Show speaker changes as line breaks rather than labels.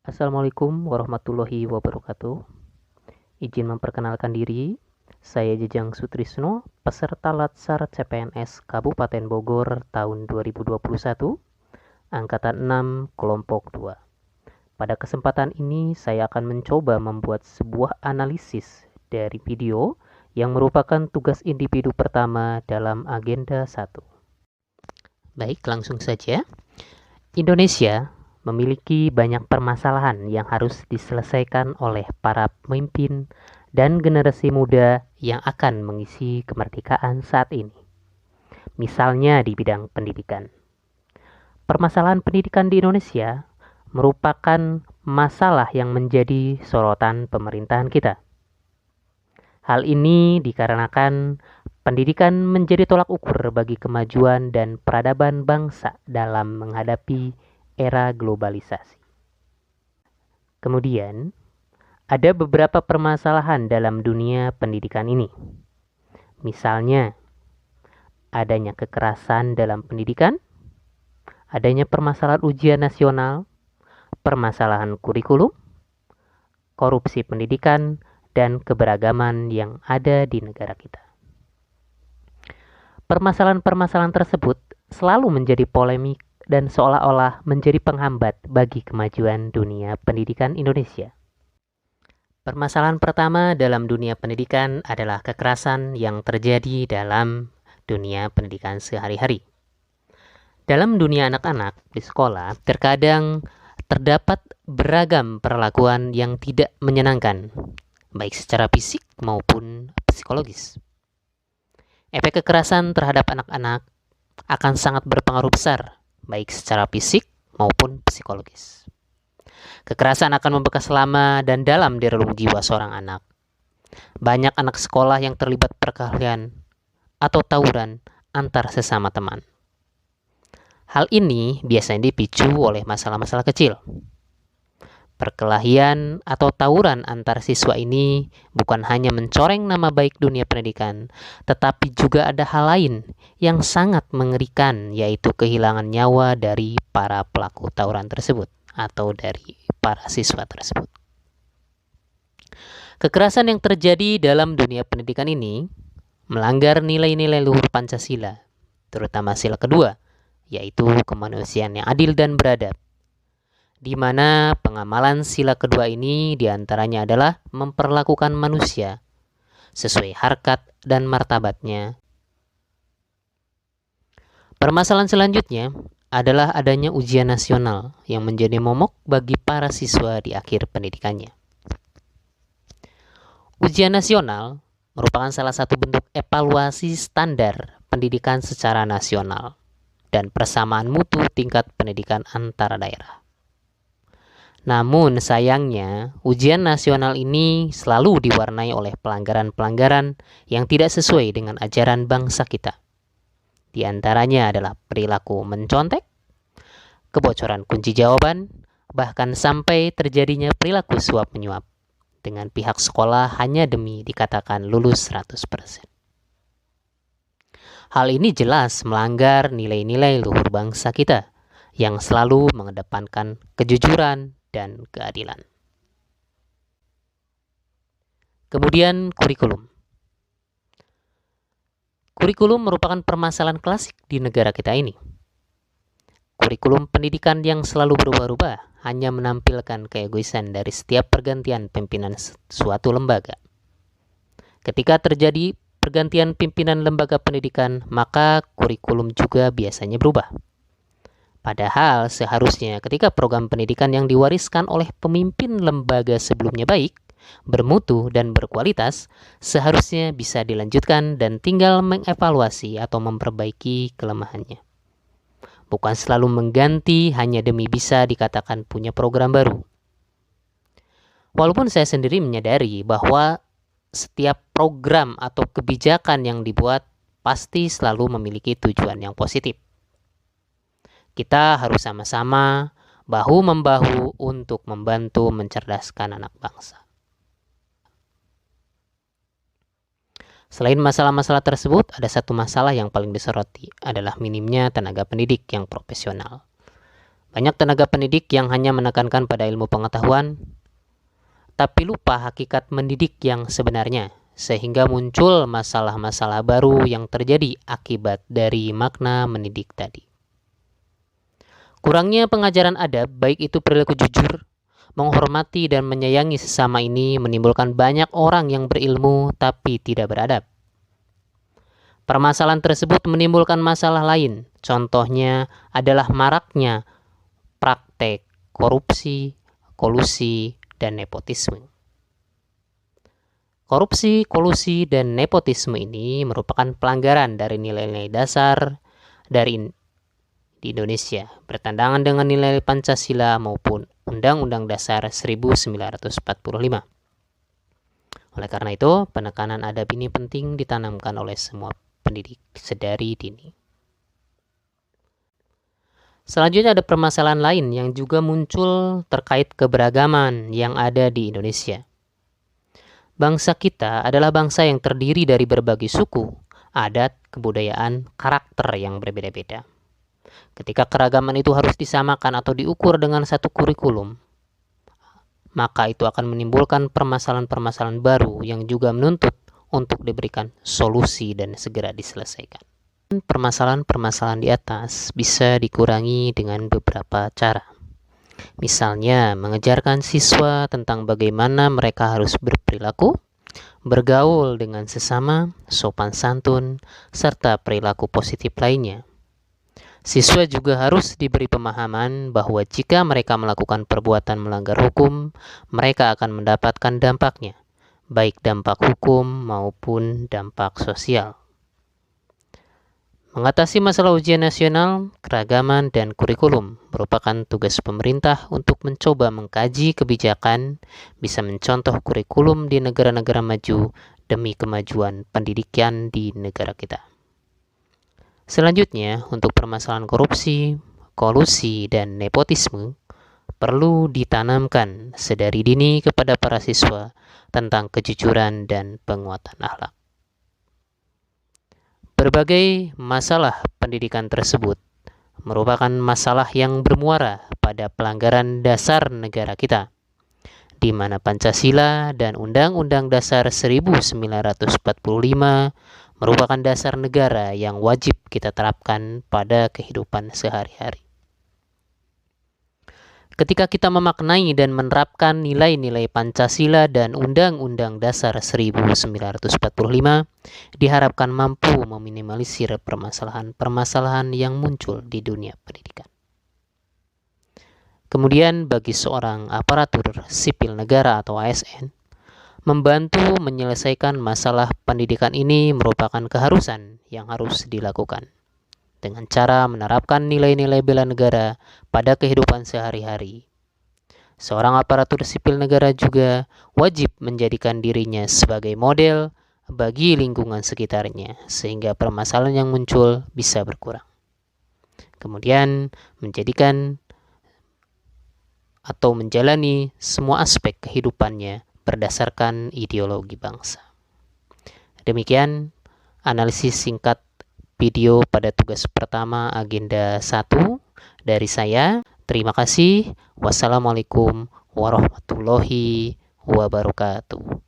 Assalamualaikum warahmatullahi wabarakatuh. Izin memperkenalkan diri, saya Jejang Sutrisno, peserta Latsar CPNS Kabupaten Bogor tahun 2021, Angkatan 6, Kelompok 2. Pada kesempatan ini, saya akan mencoba membuat sebuah analisis dari video yang merupakan tugas individu pertama dalam agenda 1. Baik, langsung saja. Indonesia memiliki banyak permasalahan yang harus diselesaikan oleh para pemimpin dan generasi muda yang akan mengisi kemerdekaan saat ini. Misalnya di bidang pendidikan. Permasalahan pendidikan di Indonesia merupakan masalah yang menjadi sorotan pemerintahan kita. Hal ini dikarenakan pendidikan menjadi tolak ukur bagi kemajuan dan peradaban bangsa dalam menghadapi era globalisasi. Kemudian, ada beberapa permasalahan dalam dunia pendidikan ini. Misalnya, adanya kekerasan dalam pendidikan, adanya permasalahan ujian nasional, permasalahan kurikulum, korupsi pendidikan, dan keberagaman yang ada di negara kita. Permasalahan-permasalahan tersebut selalu menjadi polemik dan seolah-olah menjadi penghambat bagi kemajuan dunia pendidikan Indonesia. Permasalahan pertama dalam dunia pendidikan adalah kekerasan yang terjadi dalam dunia pendidikan sehari-hari. Dalam dunia anak-anak di sekolah, terkadang terdapat beragam perlakuan yang tidak menyenangkan, baik secara fisik maupun psikologis. Efek kekerasan terhadap anak-anak akan sangat berpengaruh besar, baik secara fisik maupun psikologis. Kekerasan akan membekas lama dan dalam di relung jiwa seorang anak. Banyak anak sekolah yang terlibat perkelahian atau tawuran antar sesama teman. Hal ini biasanya dipicu oleh masalah-masalah kecil. Perkelahian atau tawuran antar siswa ini bukan hanya mencoreng nama baik dunia pendidikan, tetapi juga ada hal lain yang sangat mengerikan, yaitu kehilangan nyawa dari para pelaku tawuran tersebut atau dari para siswa tersebut. Kekerasan yang terjadi dalam dunia pendidikan ini melanggar nilai-nilai luhur Pancasila, terutama sila kedua, yaitu kemanusiaan yang adil dan beradab, di mana pengamalan sila kedua ini diantaranya adalah memperlakukan manusia sesuai harkat dan martabatnya. Permasalahan selanjutnya adalah adanya ujian nasional yang menjadi momok bagi para siswa di akhir pendidikannya. Ujian nasional merupakan salah satu bentuk evaluasi standar pendidikan secara nasional dan persamaan mutu tingkat pendidikan antara daerah. Namun sayangnya, ujian nasional ini selalu diwarnai oleh pelanggaran-pelanggaran yang tidak sesuai dengan ajaran bangsa kita. Di antaranya adalah perilaku mencontek, kebocoran kunci jawaban, bahkan sampai terjadinya perilaku suap-menyuap dengan pihak sekolah hanya demi dikatakan lulus 100%. Hal ini jelas melanggar nilai-nilai luhur bangsa kita yang selalu mengedepankan kejujuran dan keadilan. Kemudian kurikulum. Kurikulum merupakan permasalahan klasik di negara kita ini. Kurikulum pendidikan yang selalu berubah-ubah hanya menampilkan keegoisan dari setiap pergantian pimpinan suatu lembaga. Ketika terjadi pergantian pimpinan lembaga pendidikan, maka kurikulum juga biasanya berubah. Padahal seharusnya ketika program pendidikan yang diwariskan oleh pemimpin lembaga sebelumnya baik, bermutu dan berkualitas, seharusnya bisa dilanjutkan dan tinggal mengevaluasi atau memperbaiki kelemahannya. Bukan selalu mengganti hanya demi bisa dikatakan punya program baru. Walaupun saya sendiri menyadari bahwa setiap program atau kebijakan yang dibuat pasti selalu memiliki tujuan yang positif. Kita harus sama-sama bahu-membahu untuk membantu mencerdaskan anak bangsa. Selain masalah-masalah tersebut, ada satu masalah yang paling disoroti, adalah minimnya tenaga pendidik yang profesional. Banyak tenaga pendidik yang hanya menekankan pada ilmu pengetahuan, tapi lupa hakikat mendidik yang sebenarnya, sehingga muncul masalah-masalah baru yang terjadi akibat dari makna mendidik tadi. Kurangnya pengajaran adab, baik itu perilaku jujur, menghormati dan menyayangi sesama ini menimbulkan banyak orang yang berilmu tapi tidak beradab. Permasalahan tersebut menimbulkan masalah lain. Contohnya adalah maraknya praktek korupsi, kolusi, dan nepotisme. Korupsi, kolusi, dan nepotisme ini merupakan pelanggaran dari nilai-nilai dasar di Indonesia, bertentangan dengan nilai Pancasila maupun Undang-Undang Dasar 1945. Oleh karena itu, penekanan adab ini penting ditanamkan oleh semua pendidik sedari dini. Selanjutnya ada permasalahan lain yang juga muncul terkait keberagaman yang ada di Indonesia. Bangsa kita adalah bangsa yang terdiri dari berbagai suku, adat, kebudayaan, karakter yang berbeda-beda. Ketika keragaman itu harus disamakan atau diukur dengan satu kurikulum, maka itu akan menimbulkan permasalahan-permasalahan baru yang juga menuntut untuk diberikan solusi dan segera diselesaikan. Permasalahan-permasalahan di atas bisa dikurangi dengan beberapa cara. Misalnya, mengajarkan siswa tentang bagaimana mereka harus berperilaku, bergaul dengan sesama, sopan santun, serta perilaku positif lainnya. Siswa juga harus diberi pemahaman bahwa jika mereka melakukan perbuatan melanggar hukum, mereka akan mendapatkan dampaknya, baik dampak hukum maupun dampak sosial. Mengatasi masalah ujian nasional, keragaman, dan kurikulum merupakan tugas pemerintah untuk mencoba mengkaji kebijakan, bisa mencontoh kurikulum di negara-negara maju demi kemajuan pendidikan di negara kita. Selanjutnya, untuk permasalahan korupsi, kolusi, dan nepotisme, perlu ditanamkan sedari dini kepada para siswa tentang kejujuran dan penguatan akhlak. Berbagai masalah pendidikan tersebut merupakan masalah yang bermuara pada pelanggaran dasar negara kita, di mana Pancasila dan Undang-Undang Dasar 1945 merupakan dasar negara yang wajib kita terapkan pada kehidupan sehari-hari. Ketika kita memaknai dan menerapkan nilai-nilai Pancasila dan Undang-Undang Dasar 1945, diharapkan mampu meminimalisir permasalahan-permasalahan yang muncul di dunia pendidikan. Kemudian bagi seorang aparatur sipil negara atau ASN, membantu menyelesaikan masalah pendidikan ini merupakan keharusan yang harus dilakukan dengan cara menerapkan nilai-nilai bela negara pada kehidupan sehari-hari. Seorang aparatur sipil negara juga wajib menjadikan dirinya sebagai model bagi lingkungan sekitarnya, sehingga permasalahan yang muncul bisa berkurang. Kemudian menjadikan atau menjalani semua aspek kehidupannya berdasarkan ideologi bangsa. Demikian analisis singkat video pada tugas pertama agenda 1 dari saya. Terima kasih. Wassalamualaikum warahmatullahi wabarakatuh.